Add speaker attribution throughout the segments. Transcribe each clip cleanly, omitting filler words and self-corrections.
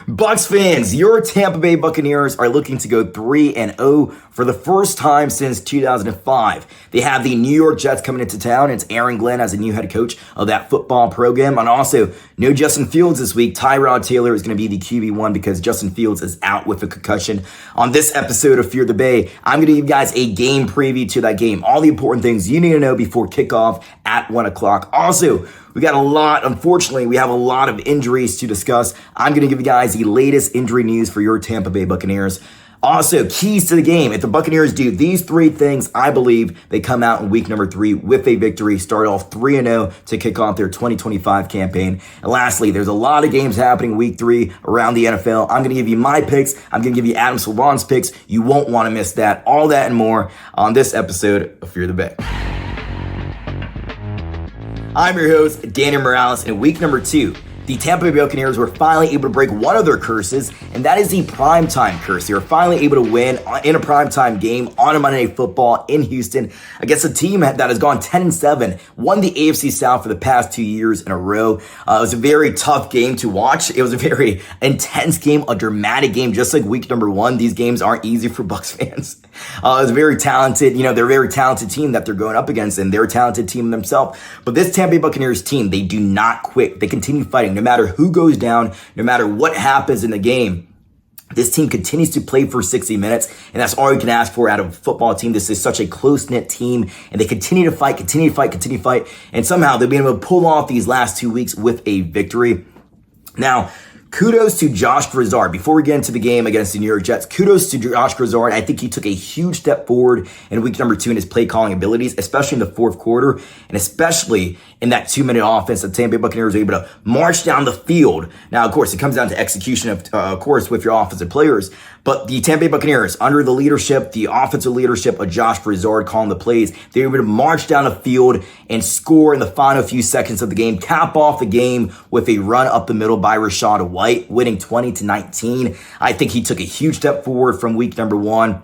Speaker 1: Bucs fans, your Tampa Bay Buccaneers are looking to go 3-0 for the first time since 2005. They have the New York Jets coming into town. It's Aaron Glenn as a new head coach of that football program. And also, no Justin Fields this week. Tyrod Taylor is going to be the QB1 because Justin Fields is out with a concussion. On this episode of Fear the Bay, I'm going to give you guys a game preview to that game. All the important things you need to know before kickoff at 1 o'clock. Also, unfortunately, we have a lot of injuries to discuss. I'm going to give you guys the latest injury news for your Tampa Bay Buccaneers. Also, keys to the game. If the Buccaneers do these three things, I believe they come out in week number 3 with a victory, start off 3-0 to kick off their 2025 campaign. And lastly, there's a lot of games happening week 3 around the NFL. I'm going to give you my picks. I'm going to give you Adam Slivon's picks. You won't want to miss that. All that and more on this episode of Fear the Bay. I'm your host, Daniel Morales, and week number 2, the Tampa Bay Buccaneers were finally able to break one of their curses, and that is the primetime curse. They were finally able to win in a primetime game on a Monday Night Football in Houston against a team that has gone 10-7, won the AFC South for the past 2 years in a row. It was a very tough game to watch. It was a very intense game, a dramatic game, just like week number 1. These games aren't easy for Bucs fans. It was very talented, they're a very talented team that they're going up against, and they're a talented team themselves. But this Tampa Bay Buccaneers team, they do not quit. They continue fighting. No matter who goes down, no matter what happens in the game, this team continues to play for 60 minutes, and that's all you can ask for out of a football team. This is such a close-knit team, and they continue to fight, and somehow they've been able to pull off these last 2 weeks with a victory. Now, kudos to Josh Grizzard. Before we get into the game against the New York Jets, kudos to Josh Grizzard. I think he took a huge step forward in week number 2 in his play calling abilities, especially in the fourth quarter, and especially in that 2-minute offense that Tampa Bay Buccaneers were able to march down the field. Now, of course, it comes down to execution of course, with your offensive players. But the Tampa Bay Buccaneers, under the offensive leadership of Josh Grizzard calling the plays, they were able to march down the field and score in the final few seconds of the game, cap off the game with a run up the middle by Rachaad White, winning 20-19. I think he took a huge step forward from week number 1.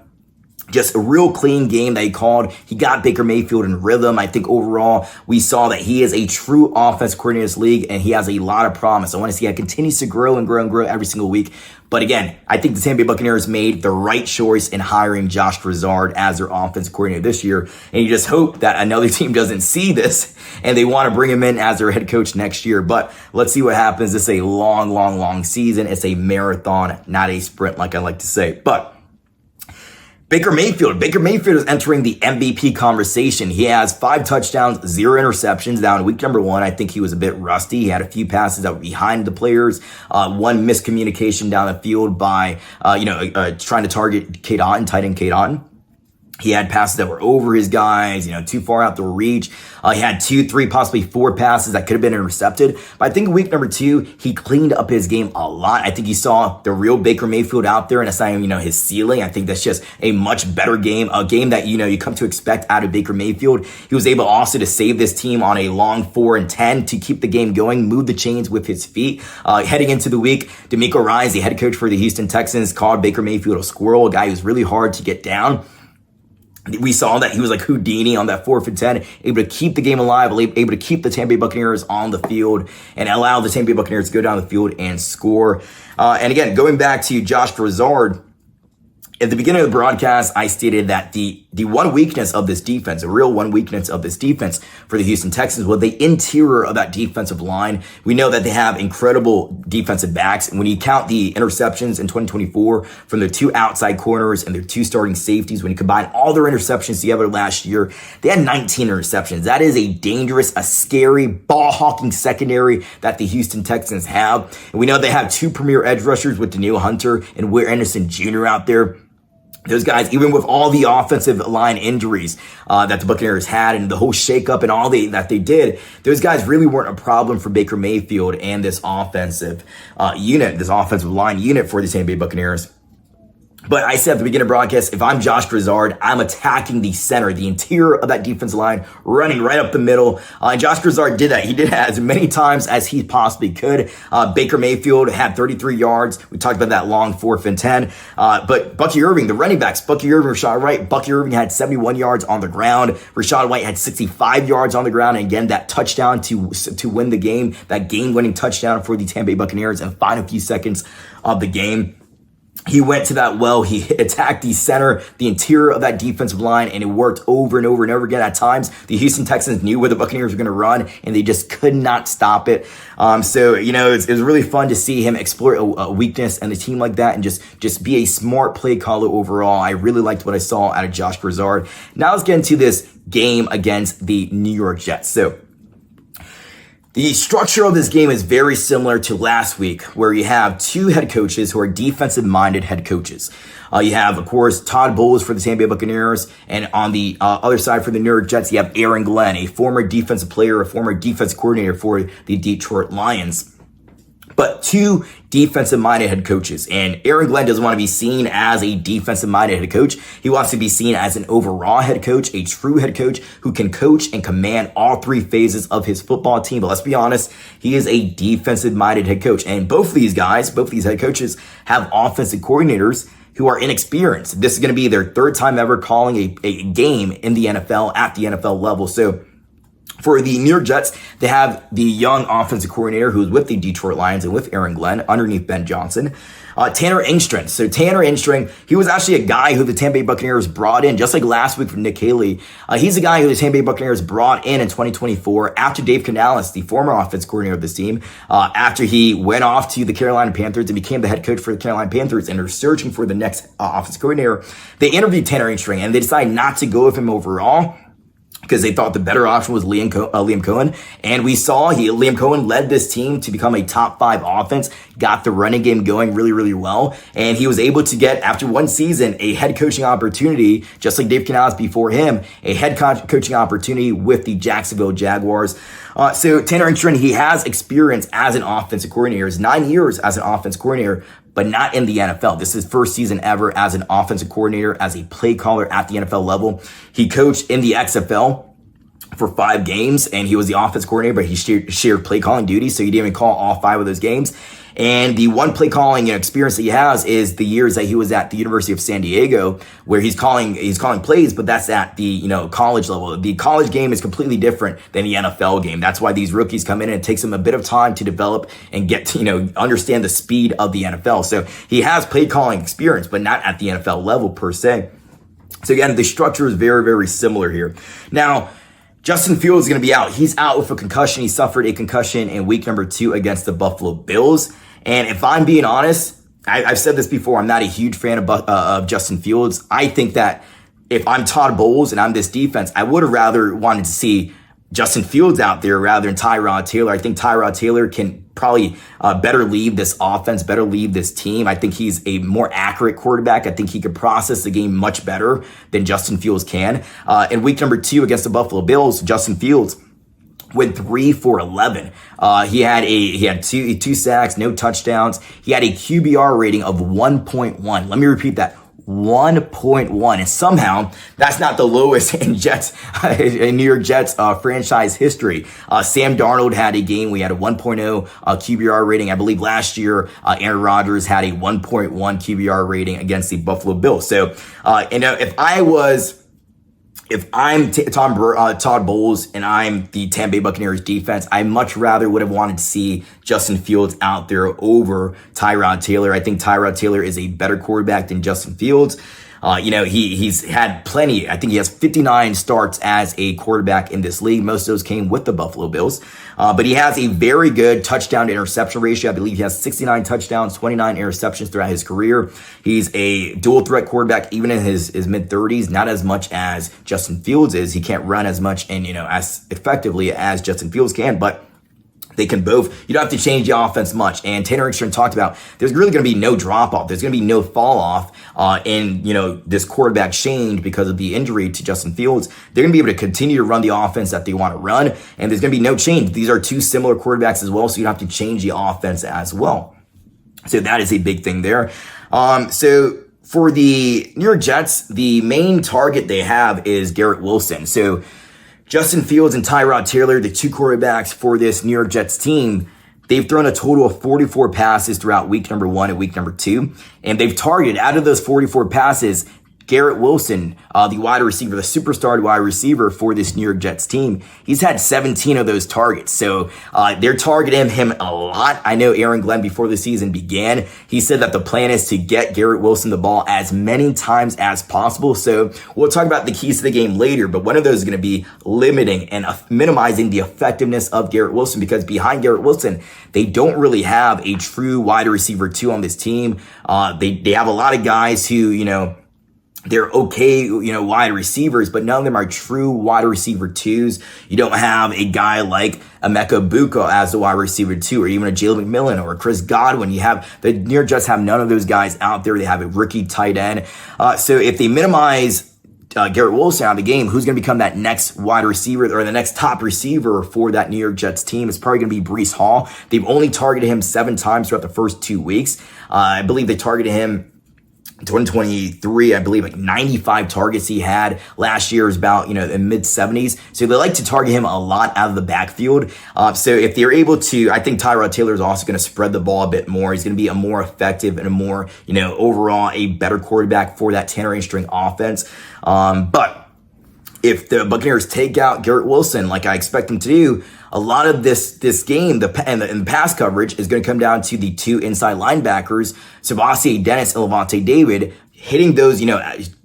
Speaker 1: Just a real clean game that he called. He got Baker Mayfield in rhythm. I think overall, we saw that he is a true offense coordinator in this league, and he has a lot of promise. I want to see how he continues to grow and grow and grow every single week. But again, I think the Tampa Bay Buccaneers made the right choice in hiring Josh Grizzard as their offense coordinator this year. And you just hope that another team doesn't see this and they want to bring him in as their head coach next year. But let's see what happens. This is a long season. It's a marathon, not a sprint, like I like to say. But Baker Mayfield is entering the MVP conversation. He has 5 touchdowns, 0 interceptions. Now in week number 1, I think he was a bit rusty. He had a few passes that were behind the players. One miscommunication down the field by, trying to target tight end Cade Otton. He had passes that were over his guys, too far out the reach. He had 2, 3, possibly 4 passes that could have been intercepted. But I think in week number 2, he cleaned up his game a lot. I think you saw the real Baker Mayfield out there, and it's not even, his ceiling. I think that's just a much better game, a game that, you come to expect out of Baker Mayfield. He was able also to save this team on a long 4-10 to keep the game going, move the chains with his feet. Heading into the week, DeMeco Ryans, the head coach for the Houston Texans, called Baker Mayfield a squirrel, a guy who's really hard to get down. We saw that he was like Houdini on that 4th and 10, able to keep the game alive, able to keep the Tampa Bay Buccaneers on the field and allow the Tampa Bay Buccaneers to go down the field and score. And again, going back to Josh Grizzard, at the beginning of the broadcast, I stated that the one weakness of this defense, a real one weakness of this defense for the Houston Texans was the interior of that defensive line. We know that they have incredible defensive backs. And when you count the interceptions in 2024 from their 2 outside corners and their 2 starting safeties, when you combine all their interceptions together last year, they had 19 interceptions. That is a dangerous, a scary, ball-hawking secondary that the Houston Texans have. And we know they have 2 premier edge rushers with Danielle Hunter and Will Anderson Jr. out there. Those guys, even with all the offensive line injuries that the Buccaneers had and the whole shakeup and all that they did, those guys really weren't a problem for Baker Mayfield and this offensive line unit for the Tampa Bay Buccaneers. But I said at the beginning of the broadcast, if I'm Josh Grizzard, I'm attacking the center, the interior of that defensive line, running right up the middle. And Josh Grizzard did that. He did that as many times as he possibly could. Baker Mayfield had 33 yards. We talked about that long 4th and 10. But Bucky Irving, the running backs, Bucky Irving, Rashad White. Bucky Irving had 71 yards on the ground. Rashad White had 65 yards on the ground. And again, that touchdown to win the game, that game-winning touchdown for the Tampa Bay Buccaneers in the final few seconds of the game. He went to that well. He attacked the center, the interior of that defensive line, and it worked over and over and over again. At times, the Houston Texans knew where the Buccaneers were going to run, and they just could not stop it. So, it was really fun to see him exploit a weakness and a team like that and just be a smart play caller overall. I really liked what I saw out of Josh Grizzard. Now let's get into this game against the New York Jets. So, the structure of this game is very similar to last week, where you have two head coaches who are defensive-minded head coaches. You have, of course, Todd Bowles for the Tampa Bay Buccaneers, and on the other side for the New York Jets, you have Aaron Glenn, a former defensive player, a former defensive coordinator for the Detroit Lions. But two defensive-minded head coaches. And Aaron Glenn doesn't want to be seen as a defensive-minded head coach. He wants to be seen as an overall head coach, a true head coach who can coach and command all three phases of his football team. But let's be honest, he is a defensive-minded head coach. And both of these head coaches have offensive coordinators who are inexperienced. This is going to be their third time ever calling a game in the NFL at the NFL level. So for the New York Jets, they have the young offensive coordinator who's with the Detroit Lions and with Aaron Glenn underneath Ben Johnson. Tanner Engstrand. So Tanner Engstrand, he was actually a guy who the Tampa Bay Buccaneers brought in, just like last week from Nick Haley. He's a guy who the Tampa Bay Buccaneers brought in 2024 after Dave Canales, the former offense coordinator of this team, after he went off to the Carolina Panthers and became the head coach for the Carolina Panthers and are searching for the next offense coordinator. They interviewed Tanner Engstrand and they decided not to go with him overall, because they thought the better option was Liam Cohen. And we saw Liam Cohen led this team to become a top 5 offense, got the running game going really, really well. And he was able to get, after one season, a head coaching opportunity, just like Dave Canales before him, a head coaching opportunity with the Jacksonville Jaguars. So Tanner Engstrand, he has experience as an offensive coordinator. It's 9 years as an offensive coordinator, but not in the NFL. This is his first season ever as an offensive coordinator, as a play caller at the NFL level. He coached in the XFL for 5 games, and he was the offense coordinator, but he shared play calling duties, so he didn't even call all 5 of those games. And the one play calling experience that he has is the years that he was at the University of San Diego, where he's calling plays, but that's at the college level. The college game is completely different than the NFL game. That's why these rookies come in, and it takes them a bit of time to develop and get to understand the speed of the NFL. So he has play calling experience, but not at the NFL level per se. So again, the structure is very, very similar here. Now, Justin Fields is going to be out. He's out with a concussion. He suffered a concussion in week number 2 against the Buffalo Bills. And if I'm being honest, I've said this before, I'm not a huge fan of Justin Fields. I think that if I'm Todd Bowles and I'm this defense, I would have rather wanted to see Justin Fields out there rather than Tyrod Taylor. I think Tyrod Taylor can probably better lead this offense, better lead this team. I think he's a more accurate quarterback. I think he could process the game much better than Justin Fields can. In week number 2 against the Buffalo Bills, Justin Fields went 3 for 11. He had two sacks, no touchdowns. He had a QBR rating of 1.1. Let me repeat that. 1.1, and somehow that's not the lowest in New York Jets franchise history. Sam Darnold had a game. We had a 1.0 QBR rating. I believe last year Aaron Rodgers had a 1.1 QBR rating against the Buffalo Bills. So, if I'm Todd Bowles and I'm the Tampa Bay Buccaneers defense, I much rather would have wanted to see Justin Fields out there over Tyrod Taylor. I think Tyrod Taylor is a better quarterback than Justin Fields. He's had plenty. I think he has 59 starts as a quarterback in this league. Most of those came with the Buffalo Bills. But he has a very good touchdown to interception ratio. I believe he has 69 touchdowns, 29 interceptions throughout his career. He's a dual threat quarterback, even in his mid-30s, not as much as Justin Fields is. He can't run as much and, as effectively as Justin Fields can, but they can both, you don't have to change the offense much. And Tanner Engstrand talked about there's really going to be no drop off. There's going to be no fall off in, this quarterback change because of the injury to Justin Fields. They're going to be able to continue to run the offense that they want to run. And there's going to be no change. These are two similar quarterbacks as well. So you don't have to change the offense as well. So that is a big thing there. So For the New York Jets, the main target they have is Garrett Wilson. So Justin Fields and Tyrod Taylor, the two quarterbacks for this New York Jets team, they've thrown a total of 44 passes throughout week number 1 and week number 2. And they've targeted, out of those 44 passes, Garrett Wilson, the wide receiver, the superstar wide receiver for this New York Jets team, he's had 17 of those targets. So they're targeting him a lot. I know Aaron Glenn, before the season began, he said that the plan is to get Garrett Wilson the ball as many times as possible. So we'll talk about the keys to the game later, but one of those is going to be limiting and minimizing the effectiveness of Garrett Wilson, because behind Garrett Wilson, they don't really have a true wide receiver 2 on this team. They have a lot of guys who, they're okay, wide receivers, but none of them are true wide receiver 2s. You don't have a guy like Emeka Buka as the wide receiver 2, or even a Jalen McMillan or a Chris Godwin. The New York Jets have none of those guys out there. They have a rookie tight end. So if they minimize Garrett Wilson out of the game, who's going to become that next wide receiver or the next top receiver for that New York Jets team? It's probably going to be Breece Hall. They've only targeted him 7 times throughout the first 2 weeks. I believe they targeted him 2023, I believe, like 95 targets he had. Last year was about, in mid-70s. So they like to target him a lot out of the backfield. So if they're able to, I think Tyrod Taylor is also going to spread the ball a bit more. He's going to be a more effective and a more, overall a better quarterback for that Tanner string offense. But if the Buccaneers take out Garrett Wilson, like I expect them to do, a lot of this game, the pass coverage is going to come down to the 2 inside linebackers, Sebastian Dennis and Levante David, hitting those,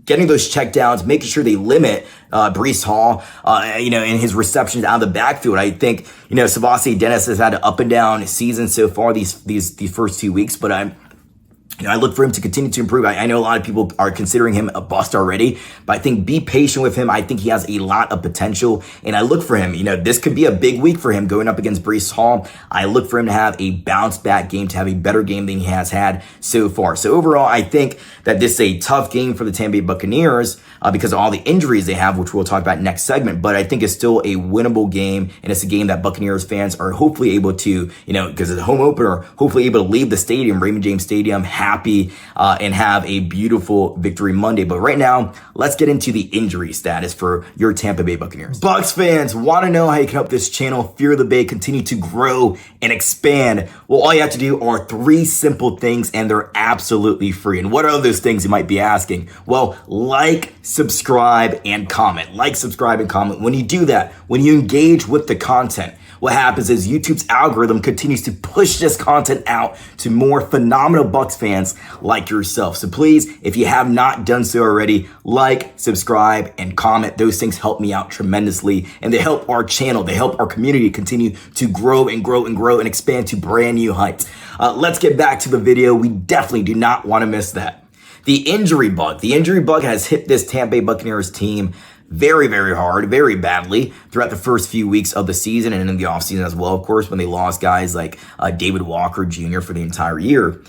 Speaker 1: getting those checkdowns, making sure they limit Breece Hall, in his receptions out of the backfield. I think, Sebastian Dennis has had an up and down season so far these first 2 weeks, but I look for him to continue to improve. I know a lot of people are considering him a bust already, but I think be patient with him. I think he has a lot of potential, and I look for him. This could be a big week for him going up against Breece Hall. I look for him to have a bounce back game, to have a better game than he has had so far. So overall, I think that this is a tough game for the Tampa Bay Buccaneers because of all the injuries they have, which we'll talk about next segment, but I think it's still a winnable game, and it's a game that Buccaneers fans are hopefully able to, because it's a home opener, hopefully able to leave the stadium, Raymond James Stadium, happy and have a beautiful victory Monday. But right now, let's get into the injury status for your Tampa Bay Buccaneers. Bucs fans want to know how you can help this channel, Fear the Bay, continue to grow and expand. Well, all you have to do are 3 simple things, and they're absolutely free. And what are those things, you might be asking? Well, like, subscribe, and comment. Like, subscribe, and comment. When you do that, when you engage with the content, what happens is YouTube's algorithm continues to push this content out to more phenomenal Bucs fans like yourself. So please, if you have not done so already, like, subscribe, and comment. Those things help me out tremendously, and they help our channel, they help our community continue to grow and grow and grow and expand to brand new heights. Let's get back to the video. We definitely do not want to miss that. The injury bug has hit this Tampa Bay Buccaneers team very, very hard, very badly throughout the first few weeks of the season and in the offseason as well, of course, when they lost guys like David Walker Jr. for the entire year.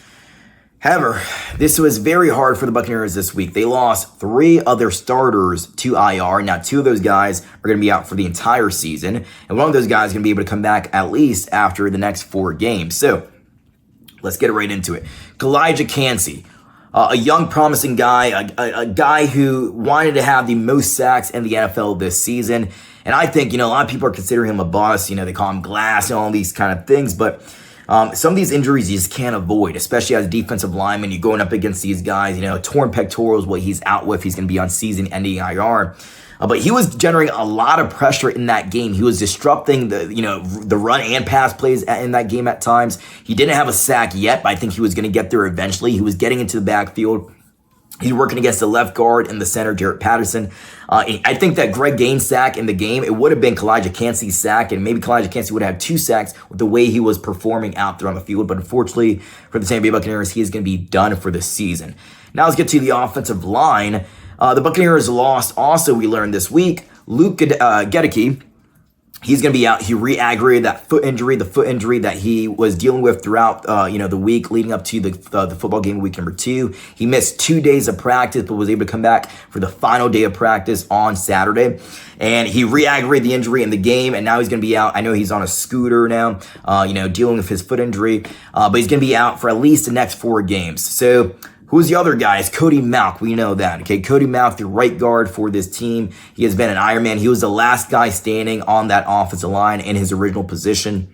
Speaker 1: However, this was very hard for the Buccaneers this week. They lost 3 other starters to IR. Now, 2 of those guys are going to be out for the entire season, and one of those guys is going to be able to come back at least after the next 4 games. So, let's get right into it. Elijah Cansey, a young, promising guy, a guy who wanted to have the most sacks in the NFL this season. And I think, a lot of people are considering him a bust. They call him glass and all these kind of things. But some of these injuries you just can't avoid, especially as a defensive lineman. You're going up against these guys, torn pectorals, what he's out with. He's going to be on season-ending IR. But he was generating a lot of pressure in that game. He was disrupting the run and pass plays in that game at times. He didn't have a sack yet, but I think he was going to get there eventually. He was getting into the backfield. He's working against the left guard and the center, Jarrett Patterson. I think that Greg Gaines' sack in the game, it would have been Elijah Cansey's sack, and maybe Elijah Cansey would have had 2 sacks with the way he was performing out there on the field. But unfortunately for the Tampa Bay Buccaneers, he is going to be done for this season. Now let's get to the offensive line. The Buccaneers lost also, we learned this week, Luke Gedeke. He's going to be out. He re-aggravated that foot injury, the foot injury that he was dealing with throughout, the week leading up to the football game week number 2. He missed 2 days of practice, but was able to come back for the final day of practice on Saturday. And he re-aggravated the injury in the game, and now he's going to be out. I know he's on a scooter now, dealing with his foot injury, but he's going to be out for at least the next 4 games. So Who's the other guy? It's Cody Mauch. We know that. Okay, Cody Mauch, the right guard for this team. He has been an Iron Man. He was the last guy standing on that offensive line in his original position.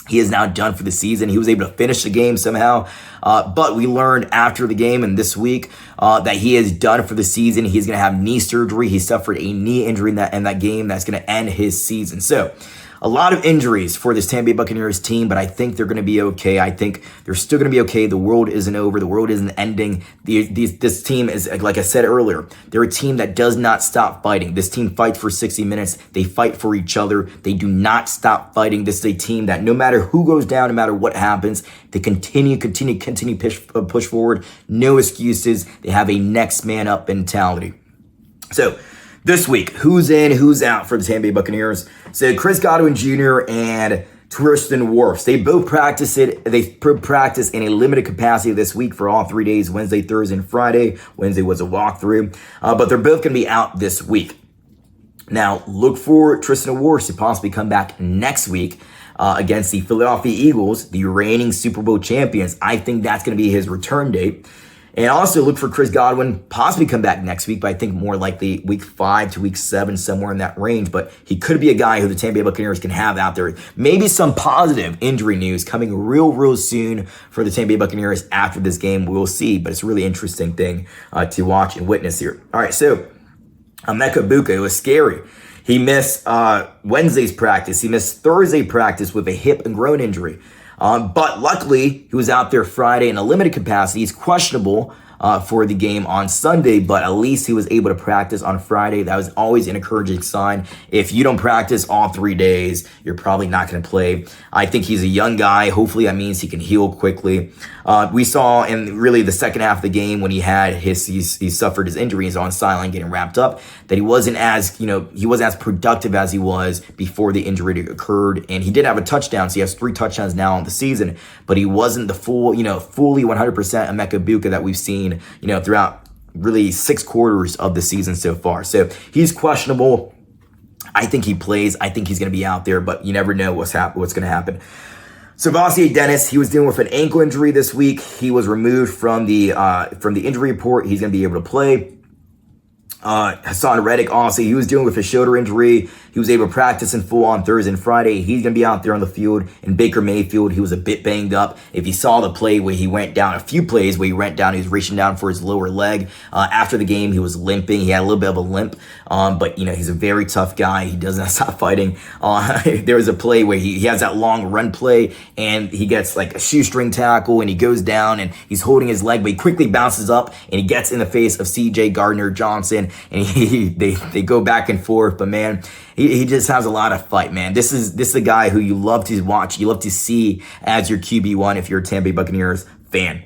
Speaker 1: He is now done for the season. He was able to finish the game somehow. But we learned after the game and this week that he is done for the season. He's going to have knee surgery. He suffered a knee injury in that game that's going to end his season. So a lot of injuries for this Tampa Bay Buccaneers team, but I think they're going to be okay. I think they're still going to be okay. The world isn't over. The world isn't ending. This team is, like I said earlier, they're a team that does not stop fighting. This team fights for 60 minutes. They fight for each other. They do not stop fighting. This is a team that no matter who goes down, no matter what happens, they continue push forward. No excuses. They have a next man up mentality. So this week, who's in, who's out for the Tampa Bay Buccaneers? So Chris Godwin Jr. and Tristan Wirfs, they both practice in a limited capacity this week for all 3 days, Wednesday, Thursday, and Friday. Wednesday was a walkthrough, but they're both going to be out this week. Now, look for Tristan Wirfs to possibly come back next week against the Philadelphia Eagles, the reigning Super Bowl champions. I think that's going to be his return date. And also look for Chris Godwin possibly come back next week, but I think more likely week 5 to week 7, somewhere in that range. But he could be a guy who the Tampa Bay Buccaneers can have out there. Maybe some positive injury news coming real soon for the Tampa Bay Buccaneers after this game. We'll see, but it's a really interesting thing to watch and witness here. All right, so Emeka Egbuka, it was scary. He missed Wednesday's practice. He missed Thursday practice with a hip and groin injury. But luckily, he was out there Friday in a limited capacity. He's questionable for the game on Sunday, but at least he was able to practice on Friday. That was always an encouraging sign. If you don't practice all 3 days, you're probably not going to play. I think he's a young guy. Hopefully that means he can heal quickly. We saw in really the second half of the game when he suffered his injuries on sideline getting wrapped up, that he wasn't as productive as he was before the injury occurred. And he did have a touchdown, so he has 3 touchdowns now on the season, but he wasn't the fully 100% Emeka Egbuka that we've seen, throughout really 6 quarters of the season so far. So he's questionable. I think he plays. I think he's going to be out there, but you never know what's going to happen. So Vontae Dennis, he was dealing with an ankle injury this week. He was removed from the injury report. He's going to be able to play. Hassan Reddick also, he was dealing with a shoulder injury. He was able to practice in full on Thursday and Friday. He's going to be out there on the field. And Baker Mayfield, he was a bit banged up. If you saw the play where he went down, a few plays where he went down, he was reaching down for his lower leg. After the game, he was limping. He had a little bit of a limp. But, he's a very tough guy. He does not stop fighting. There was a play where he has that long run play, and he gets like a shoestring tackle, and he goes down, and he's holding his leg, but he quickly bounces up, and he gets in the face of C.J. Gardner-Johnson, and they go back and forth. But, man, he just has a lot of fight, man. This is a guy who you love to watch, you love to see as your QB1 if you're a Tampa Bay Buccaneers fan.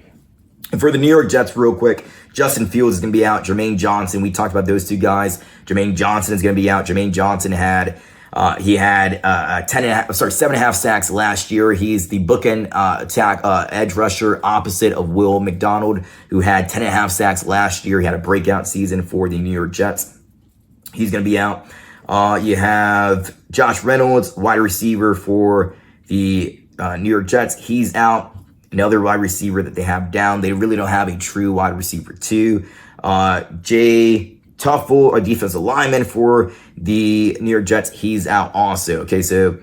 Speaker 1: And for the New York Jets, real quick, Justin Fields is going to be out. Jermaine Johnson, we talked about those 2 guys. Jermaine Johnson is going to be out. Jermaine Johnson had 7.5 sacks last year. He's the bookend edge rusher opposite of Will McDonald, who had 10.5 sacks last year. He had a breakout season for the New York Jets. He's going to be out. You have Josh Reynolds, wide receiver for the New York Jets. He's out. Another wide receiver that they have down. They really don't have a true wide receiver too. Jay Tuffle, a defensive lineman for the New York Jets, he's out also. Okay, so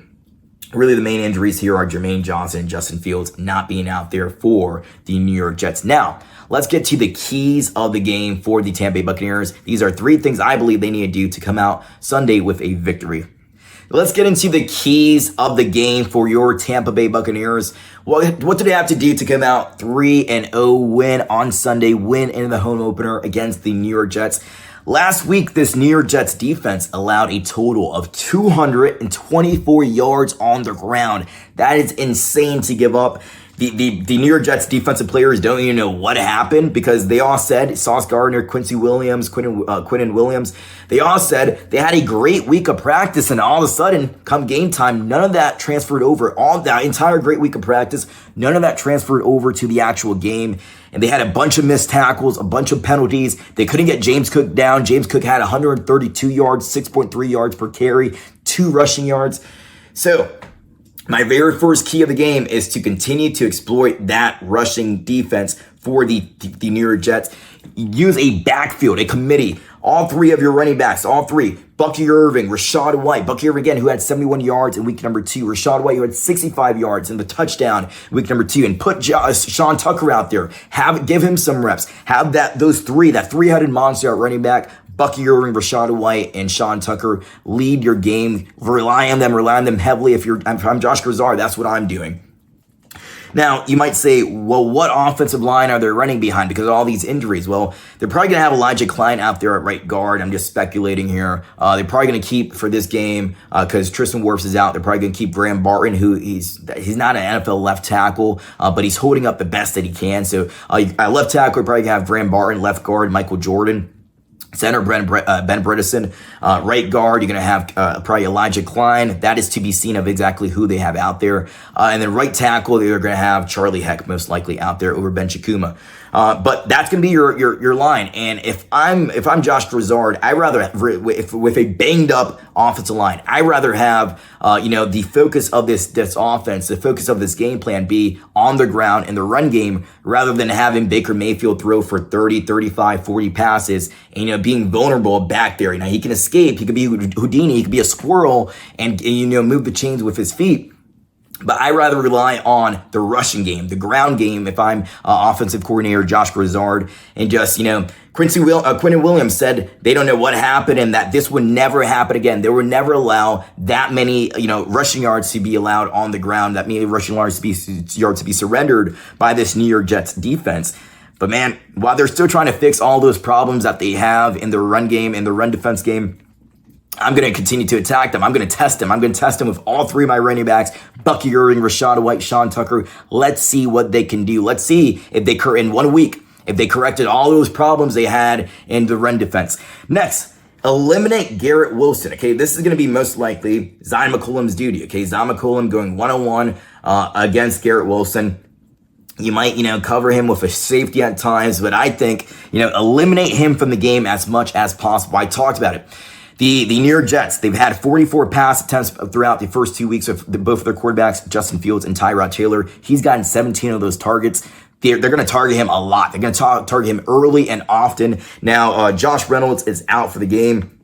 Speaker 1: really the main injuries here are Jermaine Johnson and Justin Fields not being out there for the New York Jets. Now, let's get to the keys of the game for the Tampa Bay Buccaneers. These are 3 things I believe they need to do to come out Sunday with a victory. Let's get into the keys of the game for your Tampa Bay Buccaneers. What do they have to do to come out 3-0, win on Sunday, win in the home opener against the New York Jets? Last week, this New York Jets defense allowed a total of 224 yards on the ground. That is insane to give up. The New York Jets defensive players don't even know what happened because they all said, Sauce Gardner, Quinnen Williams, they all said they had a great week of practice, and all of a sudden, come game time, none of that transferred over. All that entire great week of practice, none of that transferred over to the actual game. And they had a bunch of missed tackles, a bunch of penalties. They couldn't get James Cook down. James Cook had 132 yards, 6.3 yards per carry, 2 rushing yards. So My very first key of the game is to continue to exploit that rushing defense for the New York Jets. Use a backfield, a committee. All three of your running backs, all three. Bucky Irving, Rachaad White. Bucky Irving, again, who had 71 yards in week number 2. Rachaad White, who had 65 yards in the touchdown week number 2. And put Sean Tucker out there. Give him some reps. Have that 3-headed monster at running back. Bucky Irving, Rachaad White, and Sean Tucker lead your game. Rely on them heavily. If I'm Josh Grizzard, that's what I'm doing. Now, you might say, well, what offensive line are they running behind because of all these injuries? Well, they're probably going to have Elijah Klein out there at right guard. I'm just speculating here. They're probably going to keep for this game because Tristan Wirfs is out. They're probably going to keep Graham Barton, who he's not an NFL left tackle, but he's holding up the best that he can. So left tackle, probably going to have Graham Barton, left guard, Michael Ben Bredesen, right guard, you're going to have probably Elijah Klein. That is to be seen of exactly who they have out there. And then right tackle, they're going to have Charlie Heck most likely out there over Ben Chikuma. But that's going to be your line. And if I'm Josh Grizzard, I rather with a banged up offensive line, I rather have the focus of this offense, the focus of this game plan be on the ground in the run game rather than having Baker Mayfield throw for 30, 35, 40 passes and being vulnerable back there. He can escape, he could be Houdini, he could be a squirrel and move the chains with his feet. But I rather rely on the rushing game, the ground game, if I'm offensive coordinator Josh Grizzard. And just, Quentin Williams said they don't know what happened and that this would never happen again. They would never allow that many, rushing yards to be allowed on the ground, that many rushing yards to be surrendered by this New York Jets defense. But man, while they're still trying to fix all those problems that they have in the run game, in the run defense game, I'm going to continue to attack them. I'm going to test them. I'm going to test them with all three of my running backs, Bucky Irving, Rachaad White, Sean Tucker. Let's see what they can do. Let's see if they, in 1 week, if they corrected all those problems they had in the run defense. Next, eliminate Garrett Wilson. Okay, this is going to be most likely Zion McCollum's duty. Okay, Zion McCollum going one-on-one against Garrett Wilson. You might, cover him with a safety at times, but I think, eliminate him from the game as much as possible. I talked about it. The New York Jets, they've had 44 pass attempts throughout the first 2 weeks of both of their quarterbacks, Justin Fields and Tyrod Taylor. He's gotten 17 of those targets. They're going to target him a lot. They're going to target him early and often. Now, Josh Reynolds is out for the game.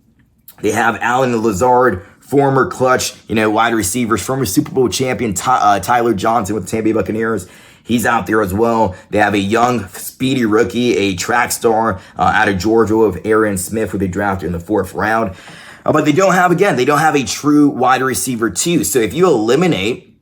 Speaker 1: They have Allen Lazard, former clutch, wide receivers, former Super Bowl champion Tyler Johnson with the Tampa Bay Buccaneers. He's out there as well. They have a young, speedy rookie, a track star out of Georgia of Aaron Smith, who they drafted in the 4th round. But they don't have a true wide receiver too. So if you eliminate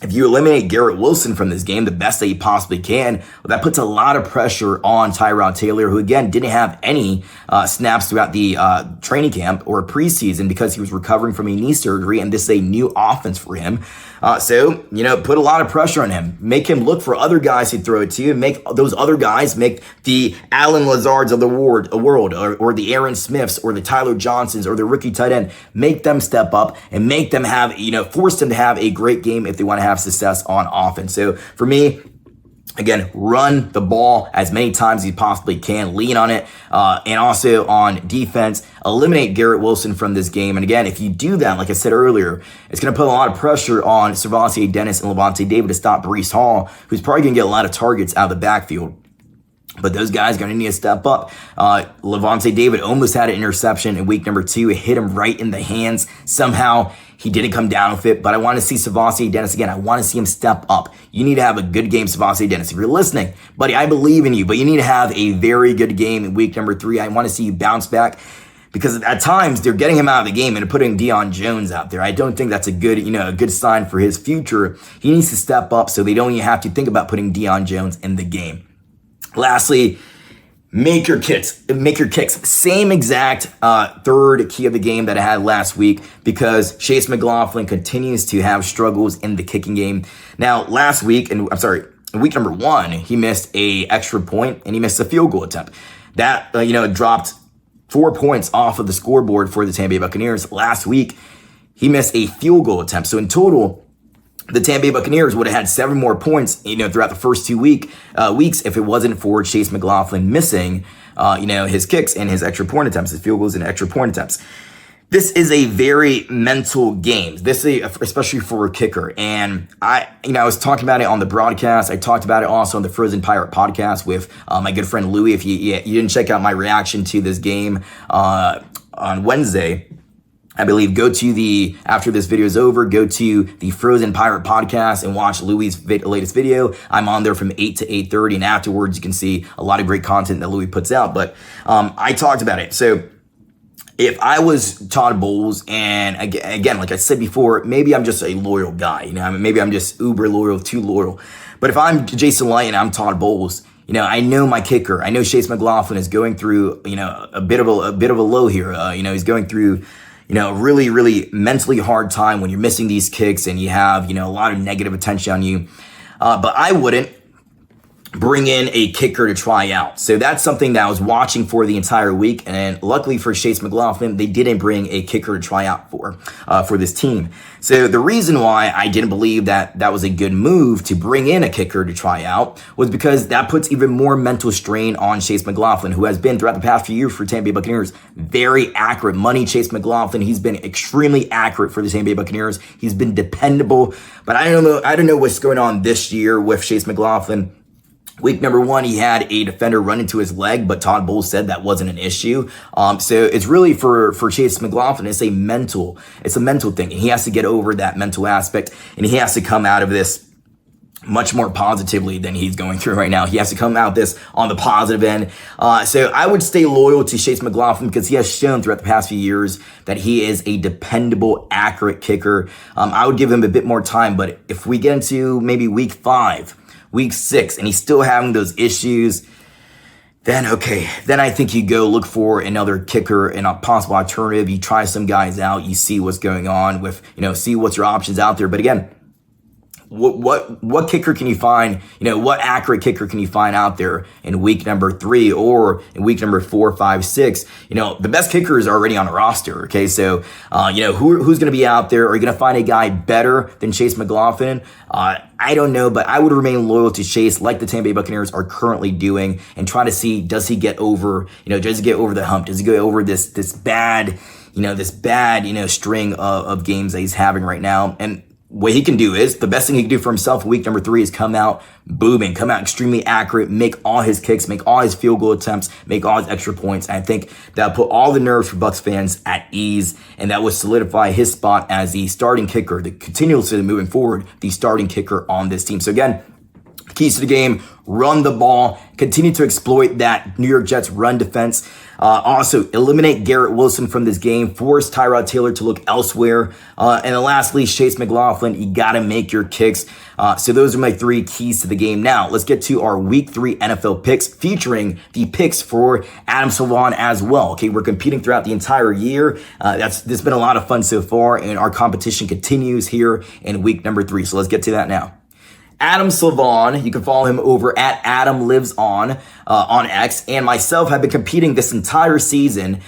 Speaker 1: Garrett Wilson from this game, the best that you possibly can, well, that puts a lot of pressure on Tyrod Taylor, who again didn't have any snaps throughout the training camp or preseason because he was recovering from a knee surgery, and this is a new offense for him. So put a lot of pressure on him. Make him look for other guys to throw it to, and make those other guys, make the Allen Lazards of the world, or the Aaron Smiths, or the Tyler Johnsons, or the rookie tight end, make them step up and make them have, force them to have a great game if they want to have success on offense. So for me, again, run the ball as many times as you possibly can, lean on it, and also on defense, eliminate Garrett Wilson from this game. And again, if you do that, like I said earlier, it's going to put a lot of pressure on Servante Dennis and Levante David to stop Breece Hall, who's probably going to get a lot of targets out of the backfield. But those guys are going to need to step up. Levante David almost had an interception in week number 2. It hit him right in the hands. Somehow he didn't come down with it. But I want to see Servante Dennis again. I want to see him step up. You need to have a good game, Servante Dennis. If you're listening, buddy, I believe in you. But you need to have a very good game in week number 3. I want to see you bounce back. Because at times they're getting him out of the game and putting Deion Jones out there. I don't think that's a good sign for his future. He needs to step up so they don't even have to think about putting Deion Jones in the game. Lastly, make your kicks. Same exact third key of the game that I had last week, because Chase McLaughlin continues to have struggles in the kicking game. Now, in week number 1, he missed a extra point and he missed a field goal attempt. That dropped 4 points off of the scoreboard for the Tampa Bay Buccaneers. Last week, he missed a field goal attempt. So in total, the Tampa Bay Buccaneers would have had 7 more points, throughout the first 2 weeks if it wasn't for Chase McLaughlin missing, his kicks and his extra point attempts, his field goals and extra point attempts. This is a very mental game. This is especially for a kicker. And I was talking about it on the broadcast. I talked about it also on the Frozen Pirate podcast with my good friend Louie. If you didn't check out my reaction to this game on Wednesday, I believe after this video is over, go to the Frozen Pirate podcast and watch Louie's latest video. I'm on there from 8 to 8:30, and afterwards you can see a lot of great content that Louie puts out. But I talked about it. So if I was Todd Bowles, and again, like I said before, maybe I'm just a loyal guy, maybe I'm just uber loyal, too loyal. But if I'm Jason Light and I'm Todd Bowles, I know my kicker. I know Chase McLaughlin is going through, a bit of a low here. He's going through, a really, really mentally hard time when you're missing these kicks and you have, a lot of negative attention on you. But I wouldn't bring in a kicker to try out. So that's something that I was watching for the entire week. And luckily for Chase McLaughlin, they didn't bring a kicker to try out for this team. So the reason why I didn't believe that was a good move to bring in a kicker to try out was because that puts even more mental strain on Chase McLaughlin, who has been throughout the past few years for Tampa Bay Buccaneers very accurate. Money Chase McLaughlin, he's been extremely accurate for the Tampa Bay Buccaneers. He's been dependable. But I don't know what's going on this year with Chase McLaughlin. Week number 1, he had a defender run into his leg, but Todd Bowles said that wasn't an issue. So it's really for Chase McLaughlin, it's a mental thing. And he has to get over that mental aspect, and he has to come out of this much more positively than he's going through right now. He has to come out this on the positive end. So I would stay loyal to Chase McLaughlin because he has shown throughout the past few years that he is a dependable, accurate kicker. I would give him a bit more time, but if we get into maybe week 5, week 6, and he's still having those issues, then I think you go look for another kicker and a possible alternative. You try some guys out, you see what's going on with, see what's your options out there. But again, what kicker can you find? What accurate kicker can you find out there in week number 3 or in week number 4, 5, 6? The best kicker is already on the roster. Okay, so who's going to be out there? Are you going to find a guy better than Chase McLaughlin? I don't know, but I would remain loyal to Chase, like the Tampa Bay Buccaneers are currently doing, and try to see, does he get over? Does he get over the hump? Does he go over this bad string of games that he's having right now? And what he can do is, the best thing he can do for himself in week number 3 is come out booming, come out extremely accurate, make all his kicks, make all his field goal attempts, make all his extra points. And I think that put all the nerves for Bucs fans at ease, and that would solidify his spot as the starting kicker, the continuously moving forward, the starting kicker on this team. So again, keys to the game: run the ball, continue to exploit that New York Jets run defense. Also, eliminate Garrett Wilson from this game, force Tyrod Taylor to look elsewhere. And then lastly, Chase McLaughlin, you got to make your kicks. So those are my 3 keys to the game. Now, let's get to our week 3 NFL picks, featuring the picks for Adam Slivon as well. Okay, we're competing throughout the entire year. This has been a lot of fun so far, and our competition continues here in week number 3. So let's get to that now. Adam Slivon, you can follow him over at Adam Lives on X, and myself have been competing this entire season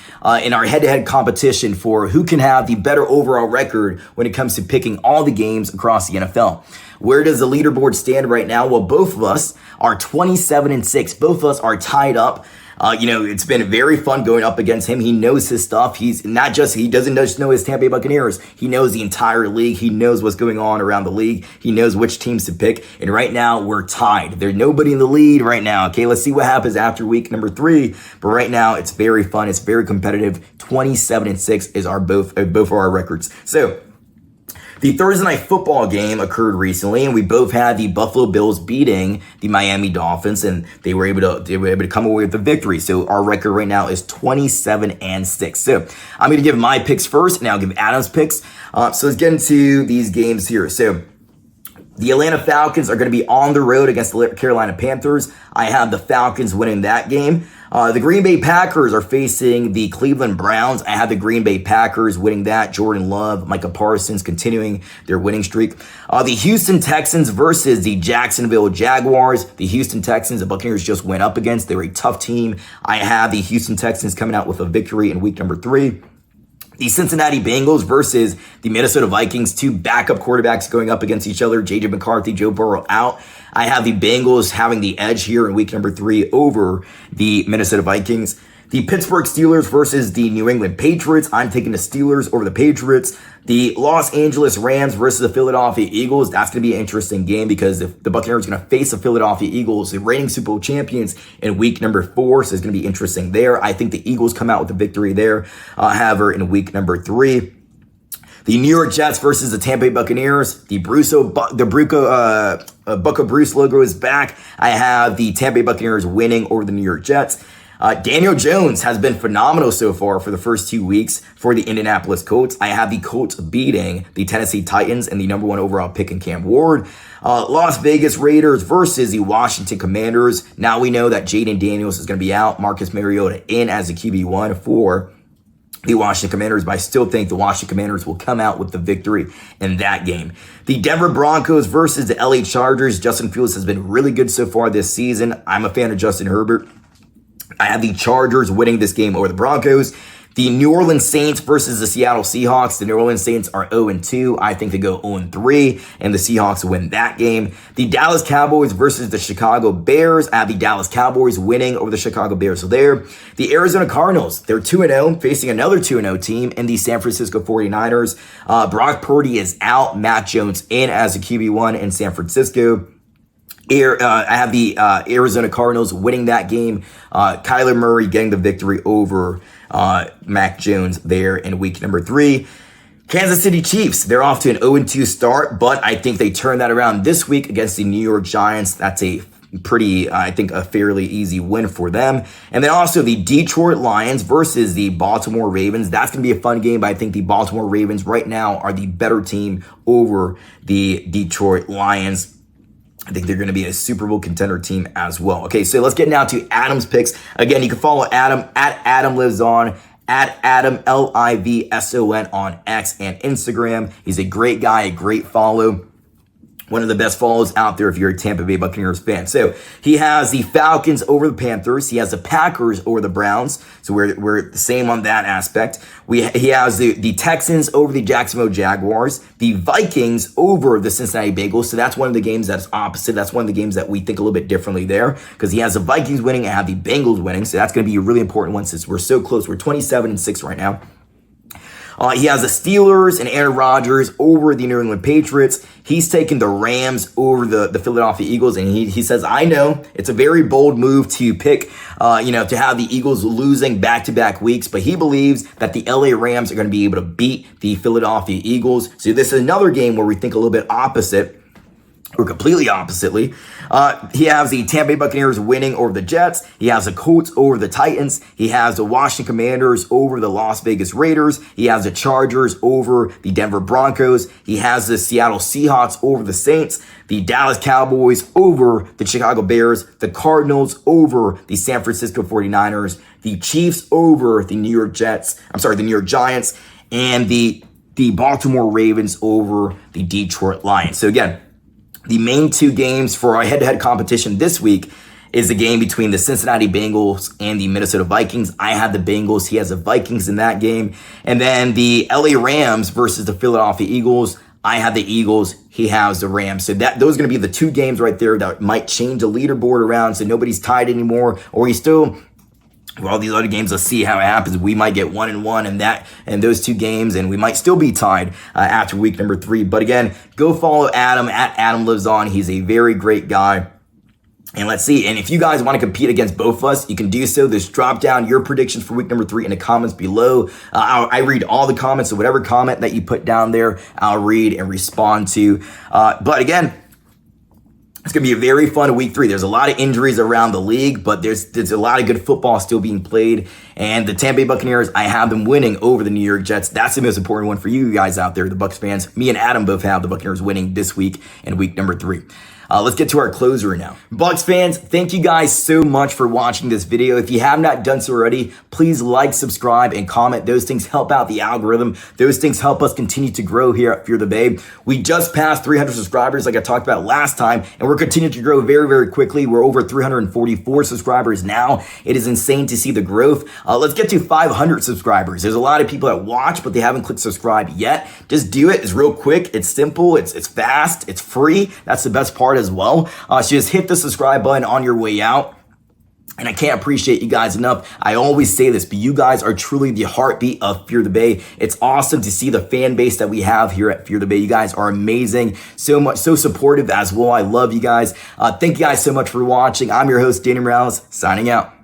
Speaker 1: in our head-to-head competition for who can have the better overall record when it comes to picking all the games across the NFL. Where does the leaderboard stand right now? Well, both of us are 27-6. Both of us are tied up. It's been very fun going up against him. He knows his stuff. He doesn't just know his Tampa Bay Buccaneers. He knows the entire league. He knows what's going on around the league. He knows which teams to pick. And right now, we're tied. There's nobody in the lead right now. Okay, let's see what happens after week number 3. But right now, it's very fun. It's very competitive. 27-6 is both of our records. So the Thursday Night Football game occurred recently, and we both had the Buffalo Bills beating the Miami Dolphins, and they were able to come away with the victory. So our record right now is 27-6. So I'm going to give my picks first, and I'll give Adam's picks. So let's get into these games here. So the Atlanta Falcons are going to be on the road against the Carolina Panthers. I have the Falcons winning that game. The Green Bay Packers are facing the Cleveland Browns. I have the Green Bay Packers winning that. Jordan Love, Micah Parsons continuing their winning streak. The Houston Texans versus the Jacksonville Jaguars. The Houston Texans, the Buccaneers just went up against. They're a tough team. I have the Houston Texans coming out with a victory in week number 3. The Cincinnati Bengals versus the Minnesota Vikings, 2 backup quarterbacks going up against each other. J.J. McCarthy, Joe Burrow out. I have the Bengals having the edge here in week number 3 over the Minnesota Vikings. The Pittsburgh Steelers versus the New England Patriots. I'm taking the Steelers over the Patriots. The Los Angeles Rams versus the Philadelphia Eagles. That's going to be an interesting game because if the Buccaneers are going to face the Philadelphia Eagles, the reigning Super Bowl champions, in week number 4. So it's going to be interesting there. I think the Eagles come out with a victory there. However, in week number 3. The New York Jets versus the Tampa Bay Buccaneers. The Bucca Bruce logo is back. I have the Tampa Bay Buccaneers winning over the New York Jets. Daniel Jones has been phenomenal so far for the first 2 weeks for the Indianapolis Colts. I have the Colts beating the Tennessee Titans and the number 1 overall pick in Cam Ward. Las Vegas Raiders versus the Washington Commanders. Now we know that Jaden Daniels is going to be out. Marcus Mariota in as the QB1 for the Washington Commanders, but I still think the Washington Commanders will come out with the victory in that game. The Denver Broncos versus the LA Chargers. Justin Fields has been really good so far this season. I'm a fan of Justin Herbert. I have the Chargers winning this game over the Broncos. The New Orleans Saints versus the Seattle Seahawks. The New Orleans Saints are 0-2. I think they go 0-3, and the Seahawks win that game. The Dallas Cowboys versus the Chicago Bears. I have the Dallas Cowboys winning over the Chicago Bears. So there. The Arizona Cardinals, they're 2-0, facing another 2-0 team in the San Francisco 49ers. Brock Purdy is out. Matt Jones in as the QB1 in San Francisco. I have the Arizona Cardinals winning that game. Kyler Murray getting the victory over Mac Jones there in week number 3. Kansas City Chiefs, they're off to an 0-2 start, but I think they turn that around this week against the New York Giants. That's a pretty, I think, a fairly easy win for them. And then also the Detroit Lions versus the Baltimore Ravens. That's going to be a fun game, but I think the Baltimore Ravens right now are the better team over the Detroit Lions. I think they're going to be a Super Bowl contender team as well. Okay, so let's get now to Adam's picks. Again, you can follow Adam at AdamLivesOn, at Adam LIVSON on X and Instagram. He's a great guy, a great follow. One of the best follows out there if you're a Tampa Bay Buccaneers fan. So he has the Falcons over the Panthers. He has the Packers over the Browns. So we're the same on that aspect. He has the Texans over the Jacksonville Jaguars. The Vikings over the Cincinnati Bengals. So that's one of the games that's opposite. That's one of the games that we think a little bit differently there. Because he has the Vikings winning and have the Bengals winning. So that's going to be a really important one since we're so close. We're 27-6 right now. He has the Steelers and Aaron Rodgers over the New England Patriots. He's taking the Rams over the Philadelphia Eagles. And he says, I know it's a very bold move to pick, to have the Eagles losing back-to-back weeks. But he believes that the LA Rams are going to be able to beat the Philadelphia Eagles. So this is another game where we think a little bit opposite. Or completely oppositely. He has the Tampa Bay Buccaneers winning over the Jets. He has the Colts over the Titans. He has the Washington Commanders over the Las Vegas Raiders. He has the Chargers over the Denver Broncos. He has the Seattle Seahawks over the Saints. The Dallas Cowboys over the Chicago Bears. The Cardinals over the San Francisco 49ers. The Chiefs over the New York Giants. And the Baltimore Ravens over the Detroit Lions. So again, the main 2 games for our head-to-head competition this week is the game between the Cincinnati Bengals and the Minnesota Vikings. I have the Bengals. He has the Vikings in that game. And then the LA Rams versus the Philadelphia Eagles. I have the Eagles. He has the Rams. So those are going to be the 2 games right there that might change the leaderboard around so nobody's tied anymore. Or he's still... Well, all these other games, let's see how it happens. We might get 1-1 in those 2 games, and we might still be tied after week number 3. But again, go follow Adam at AdamLivesOn. He's a very great guy. And let's see. And if you guys want to compete against both of us, you can do so. Just drop down your predictions for week number 3 in the comments below. I read all the comments, so whatever comment that you put down there, I'll read and respond to. But again, it's going to be a very fun week 3. There's a lot of injuries around the league, but there's a lot of good football still being played. And the Tampa Bay Buccaneers, I have them winning over the New York Jets. That's the most important one for you guys out there, the Bucs fans. Me and Adam both have the Buccaneers winning this week in week number 3. Let's get to our closer now. Bucs fans, thank you guys so much for watching this video. If you have not done so already, please like, subscribe, and comment. Those things help out the algorithm. Those things help us continue to grow here at Fear the Babe. We just passed 300 subscribers like I talked about last time, and we're continuing to grow very, very quickly. We're over 344 subscribers now. It is insane to see the growth. Let's get to 500 subscribers. There's a lot of people that watch, but they haven't clicked subscribe yet. Just do it. It's real quick. It's simple. It's fast. It's free. That's the best part as well. So just hit the subscribe button on your way out. And I can't appreciate you guys enough. I always say this, but you guys are truly the heartbeat of Fear the Bay. It's awesome to see the fan base that we have here at Fear the Bay. You guys are amazing. So much, so supportive as well. I love you guys. Thank you guys so much for watching. I'm your host, Danny Morales, signing out.